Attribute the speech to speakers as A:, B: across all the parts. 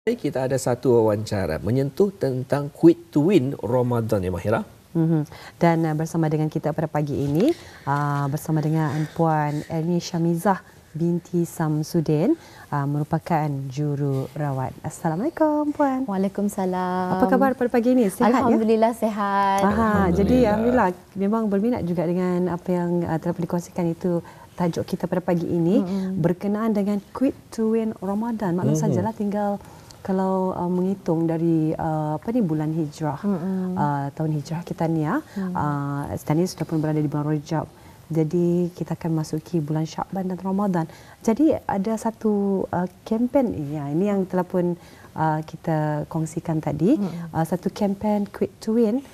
A: Kita ada satu wawancara menyentuh tentang Quit to Win Ramadan ya Mahira.
B: Dan bersama dengan kita pada pagi ini bersama dengan Puan Erni Syamizah binti Samsudin merupakan jururawat. Assalamualaikum Puan.
C: Waalaikumsalam.
B: Apa khabar pada pagi ini? Sihat
C: Alhamdulillah,
B: ya?
C: sehat.
B: Alhamdulillah. Jadi alhamdulillah memang berminat juga dengan apa yang telah dikongsikan itu. Tajuk kita pada pagi ini berkenaan dengan Quit to Win Ramadan. Maklum sajalah tinggal kalau menghitung dari bulan hijrah, tahun hijrah kita ni sekarang ini sudah pun berada di bulan Rajab. Jadi kita akan masuki bulan Syakban dan Ramadan. Jadi ada satu kempen ini yang telah pun kita kongsikan tadi, satu kempen Quit to Win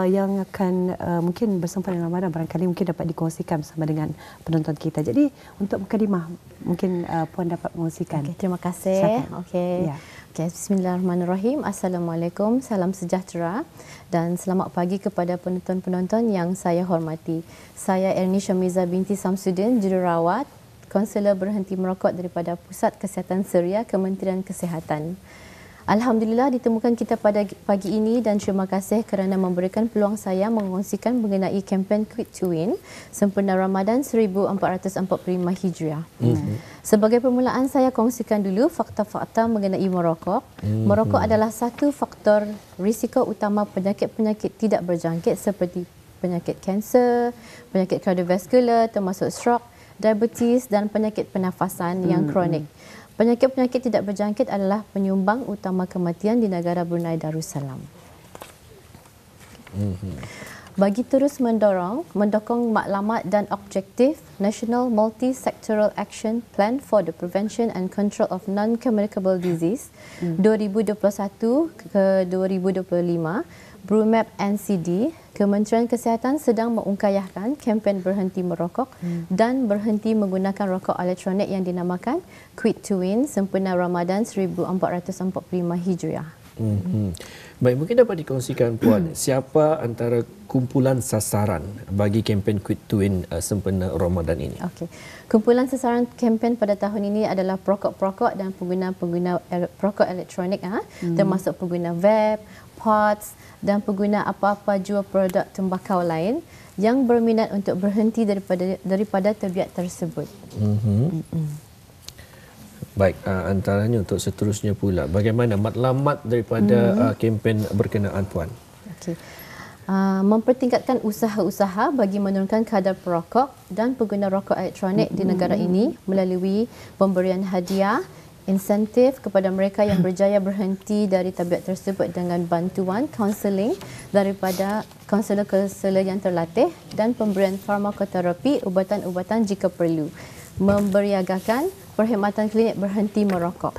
B: yang akan mungkin bersempena dengan Ramadan, barangkali mungkin dapat dikongsikan bersama dengan penonton kita. Jadi untuk mukadimah mungkin Puan dapat mengongsikan.
C: Okay, terima kasih. Okey. Ya. Okay, bismillahirrahmanirrahim. Assalamualaikum, salam sejahtera dan selamat pagi kepada penonton-penonton yang saya hormati. Saya Erni Syamizah binti Samsudin, jururawat, konselor berhenti merokok daripada Pusat Kesihatan Suria, Kementerian Kesihatan. Alhamdulillah ditemukan kita pada pagi ini dan terima kasih kerana memberikan peluang saya mengongsikan mengenai kempen Quit to Win sempena Ramadan 1445 Hijriah. Sebagai permulaan saya kongsikan dulu fakta-fakta mengenai merokok. Merokok adalah satu faktor risiko utama penyakit-penyakit tidak berjangkit seperti penyakit kanser, penyakit kardiovaskular termasuk stroke, diabetes dan penyakit pernafasan yang kronik. Penyakit-penyakit tidak berjangkit adalah penyumbang utama kematian di negara Brunei Darussalam. Bagi terus mendukung maklumat dan objektif National Multi-Sectoral Action Plan for the Prevention and Control of Non-Communicable Disease 2021 ke 2025, BRUMAP NCD, Kementerian Kesihatan sedang mengungkayahkan kempen berhenti merokok dan berhenti menggunakan rokok elektronik yang dinamakan Quit to Win sempena Ramadan 1445 Hijriah.
A: Baik, mungkin dapat dikongsikan Puan, siapa antara kumpulan sasaran bagi kempen Quit to Win sempena Ramadan ini?
C: Okey. Kumpulan sasaran kempen pada tahun ini adalah perokok-perokok dan pengguna-pengguna perokok elektronik termasuk pengguna vape, pods dan pengguna apa-apa jual produk tembakau lain yang berminat untuk berhenti daripada terbiat tersebut.
A: Baik, antaranya untuk seterusnya pula, bagaimana matlamat daripada kempen berkenaan Puan?
C: Okey. Mempertingkatkan usaha-usaha bagi menurunkan kadar perokok dan pengguna rokok elektronik di negara ini melalui pemberian hadiah, insentif kepada mereka yang berjaya berhenti dari tabiat tersebut dengan bantuan kaunseling daripada kaunselor-kaunselor yang terlatih dan pemberian farmakoterapi, ubatan-ubatan jika perlu. Memberiagakan perkhidmatan klinik berhenti merokok.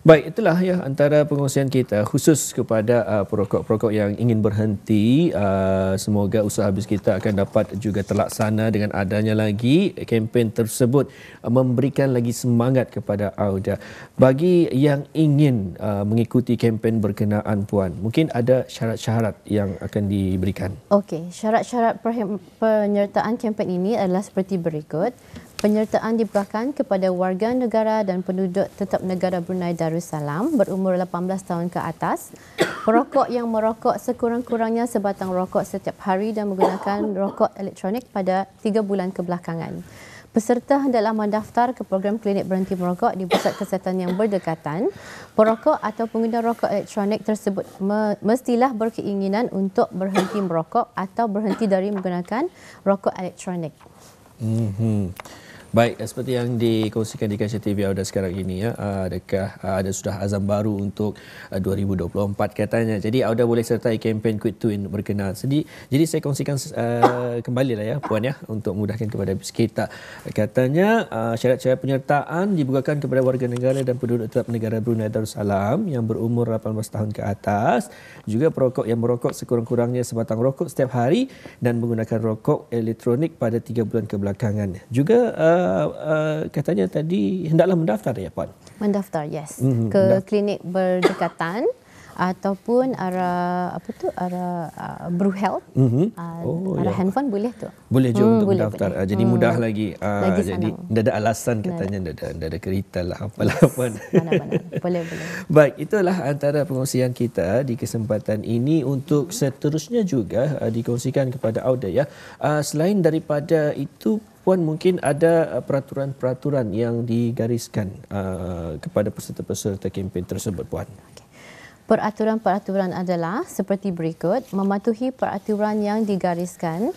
A: Baik, itulah ya antara pengongsian kita khusus kepada perokok-perokok yang ingin berhenti. Semoga usaha habis kita akan dapat juga terlaksana dengan adanya lagi kempen tersebut, memberikan lagi semangat kepada AUDA. Bagi yang ingin mengikuti kempen berkenaan Puan, mungkin ada syarat-syarat yang akan diberikan.
C: Okey, syarat-syarat penyertaan kempen ini adalah seperti berikut. Penyertaan dibukakan kepada warga negara dan penduduk tetap negara Brunei Darussalam berumur 18 tahun ke atas, perokok yang merokok sekurang-kurangnya sebatang rokok setiap hari dan menggunakan rokok elektronik pada 3 bulan kebelakangan. Peserta hendaklah mendaftar ke program klinik berhenti merokok di pusat kesihatan yang berdekatan. Perokok atau pengguna rokok elektronik tersebut mestilah berkeinginan untuk berhenti merokok atau berhenti dari menggunakan rokok elektronik.
A: Baik, seperti yang dikongsikan di Kaca TV AUDA sekarang ini ya, adakah ada sudah azam baru untuk 2024 katanya. Jadi AUDA boleh sertai kempen Quit to Win berkenaan. Jadi saya kongsikan kembali lah ya Puan ya, untuk memudahkan kepada kita. Katanya syarat-syarat penyertaan dibukakan kepada warga negara dan penduduk tetap negara Brunei Darussalam yang berumur 18 tahun ke atas, juga perokok yang merokok sekurang-kurangnya sebatang rokok setiap hari dan menggunakan rokok elektronik pada 3 bulan kebelakangan. Juga katanya tadi hendaklah mendaftar ya Puan?
C: Mendaftar, yes. Ke klinik berdekatan ataupun arah Brew Health, arah handphone boleh tu.
A: Boleh je untuk
C: boleh,
A: mendaftar.
C: boleh.
A: Jadi mudah lagi.
C: Lagi
A: Jadi
C: senang.
A: tidak ada alasan katanya, tidak ada kereta lah apalah apa.
C: Benar-benar. Boleh.
A: Baik, itulah antara pengongsian kita di kesempatan ini. Untuk seterusnya juga dikongsikan kepada Auda ya. Selain daripada itu, Puan, mungkin ada peraturan-peraturan yang digariskan kepada peserta-peserta kempen tersebut, Puan.
C: Peraturan-peraturan adalah seperti berikut: mematuhi peraturan yang digariskan,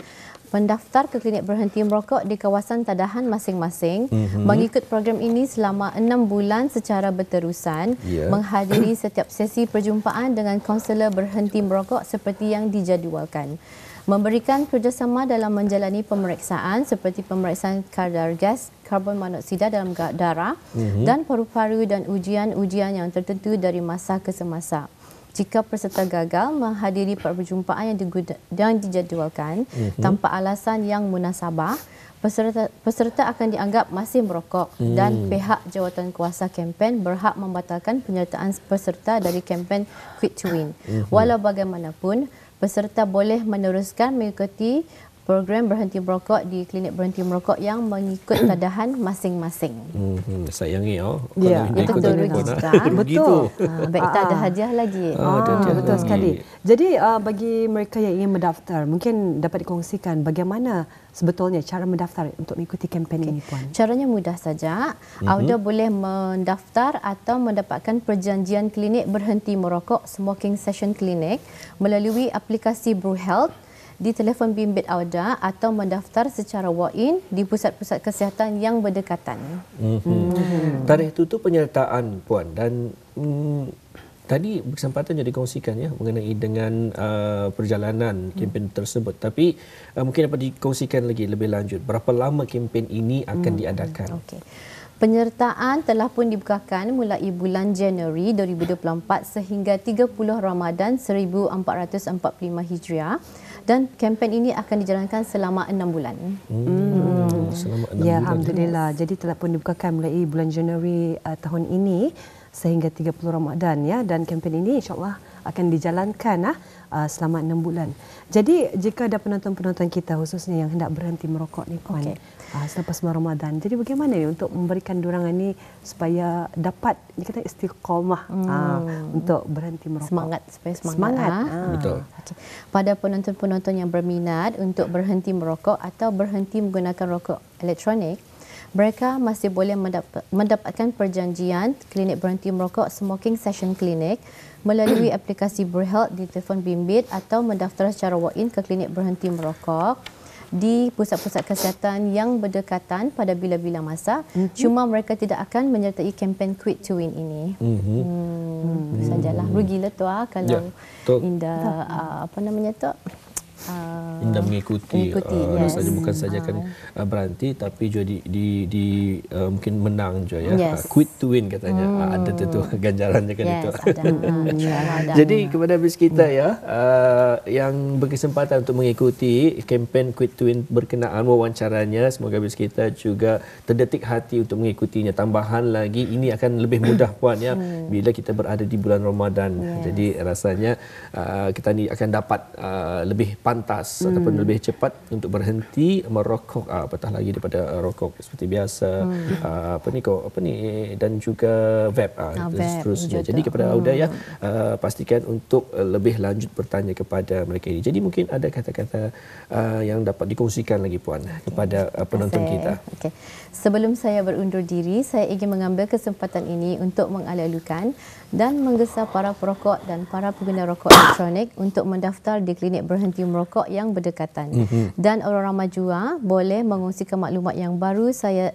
C: mendaftar ke klinik berhenti merokok di kawasan tadahan masing-masing, mengikut program ini selama 6 bulan secara berterusan, menghadiri setiap sesi perjumpaan dengan kaunselor berhenti merokok seperti yang dijadualkan, memberikan kerjasama dalam menjalani pemeriksaan seperti pemeriksaan kadar gas karbon monoksida dalam darah dan paru-paru dan ujian-ujian yang tertentu dari masa ke semasa. Jika peserta gagal menghadiri perjumpaan yang dijadualkan tanpa alasan yang munasabah, peserta akan dianggap masih merokok dan pihak jawatankuasa kempen berhak membatalkan penyertaan peserta dari kempen Quit to Win. Walau bagaimanapun, peserta boleh meneruskan mengikuti program berhenti merokok di klinik berhenti merokok yang mengikut tadahan masing-masing.
A: Sayangi
C: ya, itu tu rugi kan.
B: Betul.
C: Baik, tak ada hadiah lagi.
B: Betul sekali. Jadi bagi mereka yang ingin mendaftar, mungkin dapat dikongsikan bagaimana sebetulnya cara mendaftar untuk mengikuti kempen ini, Puan?
C: Caranya mudah saja. Auda boleh mendaftar atau mendapatkan perjanjian klinik berhenti merokok Smoking Session Clinic melalui aplikasi Brew Health di telefon bimbit Auda atau mendaftar secara walk-in di pusat-pusat kesihatan yang berdekatan.
A: Tarikh tutup penyertaan, Puan, dan tadi berkesempatan jadi dikongsikan ya mengenai dengan perjalanan kempen tersebut. Tapi mungkin dapat dikongsikan lagi lebih lanjut berapa lama kempen ini akan diadakan.
C: Okey. Penyertaan telah pun dibukakan mulai bulan Januari 2024 sehingga 30 Ramadan 1445 Hijriah, dan kempen ini akan dijalankan selama 6 bulan.
A: Selama 6
B: ya,
A: bulan.
B: Alhamdulillah. Jadi telah pun dibukakan mulai bulan Januari tahun ini sehingga 30 Ramadan ya, dan kempen ini insya-Allah akan dijalankan selama 6 bulan. Jadi jika ada penonton-penonton kita khususnya yang hendak berhenti merokok ni, Puan, selepas Ramadan, jadi bagaimana ni untuk memberikan dorangan ni supaya dapat kita istiqamah untuk berhenti merokok?
C: Supaya semangat.
A: Betul.
C: Okay. Pada penonton-penonton yang berminat untuk berhenti merokok atau berhenti menggunakan rokok elektronik, mereka masih boleh mendapatkan perjanjian klinik berhenti merokok Smoking Session Clinic melalui aplikasi Brew Health di telefon bimbit atau mendaftar secara walk-in ke klinik berhenti merokok di pusat-pusat kesihatan yang berdekatan pada bila-bila masa. Cuma mereka tidak akan menyertai kempen Quit to Win ini. Sajalah rugilah tu kalau Indah
A: Indah mengikuti saja bukan saja kan berhenti tapi juga mungkin menang juga ya. Quit to Win katanya. Ada tu ganjarannya kan itu. Jadi kepada habis kita ya yang berkesempatan untuk mengikuti kempen Quit to Win berkenaan wawancaranya, semoga habis kita juga terdetik hati untuk mengikutinya. Tambahan lagi ini akan lebih mudah, Puan, ya bila kita berada di bulan Ramadan. Jadi rasanya kita ni akan dapat lebih pantas ataupun lebih cepat untuk berhenti merokok, apatah lagi daripada rokok seperti biasa, dan juga vape, seterusnya. Jadi kepada Auda ya, pastikan untuk lebih lanjut bertanya kepada mereka ini. Jadi mungkin ada kata-kata yang dapat dikongsikan lagi, Puan, kepada penonton kita.
C: Sebelum saya berundur diri, saya ingin mengambil kesempatan ini untuk mengalu-alukan dan menggesa para perokok dan para pengguna rokok elektronik untuk mendaftar di klinik berhenti merokok yang berdekatan. Dan orang ramai juga boleh mengongsikan maklumat yang baru saya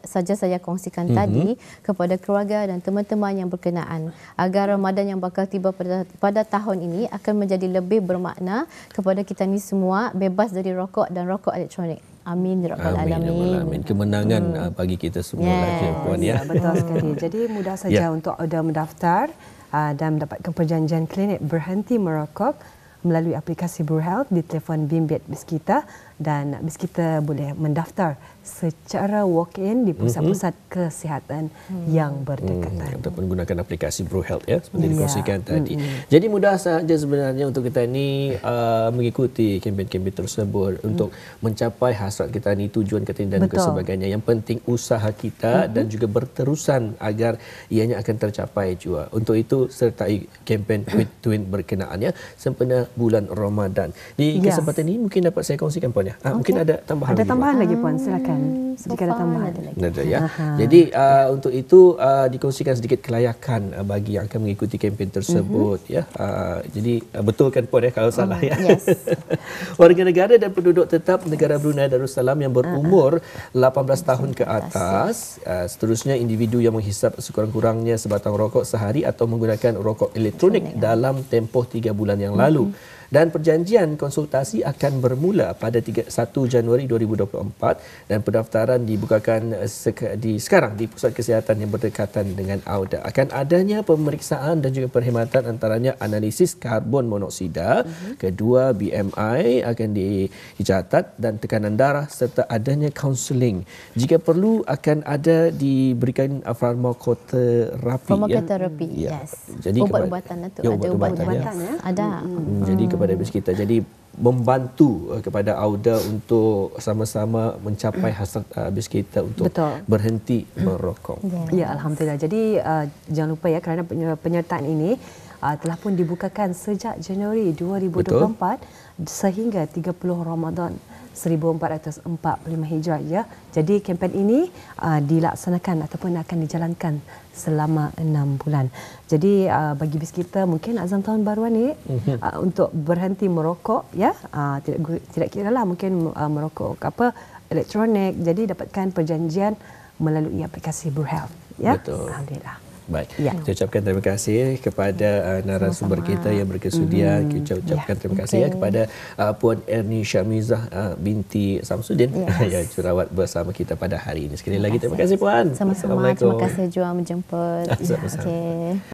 C: kongsikan tadi kepada keluarga dan teman-teman yang berkenaan agar Ramadan yang bakal tiba pada tahun ini akan menjadi lebih bermakna kepada kita ni semua, bebas dari rokok dan rokok elektronik. Amin ya rabbal alamin.
A: Kemenangan bagi kita semua lagi, Puan, ya.
B: Betul sekali. Jadi mudah saja untuk Auda mendaftar dan mendapatkan perjanjian klinik berhenti merokok melalui aplikasi Brew Health di telefon bimbit BIS kita, dan BIS kita boleh mendaftar secara walk-in di pusat-pusat kesihatan yang berdekatan.
A: Ataupun gunakan aplikasi BruHealth ya, seperti dikongsikan tadi. Jadi mudah saja sebenarnya untuk kita ni mengikuti kempen-kempen tersebut untuk mencapai hasrat kita ni, tujuan kita ni dan sebagainya. Yang penting usaha kita dan juga berterusan agar ianya akan tercapai juga. Untuk itu sertai kempen Quit Twin berkenaan ya sempena bulan Ramadan. Di kesempatan ini mungkin dapat saya kongsikan Puan ya. Mungkin ada tambahan.
B: Ada tambahan lagi Puan, silakan. Jika ada tambahan.
A: Ada ya. Jadi untuk itu dikongsikan sedikit kelayakan bagi yang akan mengikuti kempen tersebut ya. Jadi betul kan Puan ya kalau salah ya.
C: Yes.
A: Warga negara dan penduduk tetap negara Brunei Darussalam yang berumur 18 tahun ke atas, seterusnya individu yang menghisap sekurang-kurangnya sebatang rokok sehari atau menggunakan rokok elektronik dalam tempoh 3 bulan yang lalu. Dan perjanjian konsultasi akan bermula pada 1 Januari 2024 dan pendaftaran dibukakan sekarang di pusat kesihatan yang berdekatan dengan AUDA. Akan adanya pemeriksaan dan juga perkhidmatan antaranya analisis karbon monoksida, kedua BMI akan dicatat dan tekanan darah serta adanya kaunseling. Jika perlu akan ada diberikan farmakoterapi.
C: Farmakoterapi, yes.
A: Jadi
C: ubat-ubatan itu ada
B: ubat-ubatan
C: ya. Ada.
A: Jadi kepada bis kita. Jadi membantu kepada AUDA untuk sama-sama mencapai hasrat bis kita untuk berhenti merokok.
B: Ya, alhamdulillah. Jadi jangan lupa ya kerana penyertaan ini telah pun dibukakan sejak Januari 2024 sehingga 30 Ramadan 1445 Hijrah ya. Jadi kempen ini dilaksanakan ataupun akan dijalankan selama 6 bulan. Jadi bagi bis kita mungkin azam tahun baruan ni untuk berhenti merokok ya, tidak kiralah mungkin merokok apa elektronik. Jadi dapatkan perjanjian melalui aplikasi BruHealth ya.
A: Betul.
B: Alhamdulillah.
A: Baik, saya ucapkan terima kasih kepada narasumber kita yang berkesudia. Kita ucapkan terima kasih ya kepada Puan Ernie Syamizah binti Samsudin yang jurawat bersama kita pada hari ini. Sekali lagi terima kasih Puan.
C: Sama-sama. Terima kasih juga menjemput.
A: Sama-sama.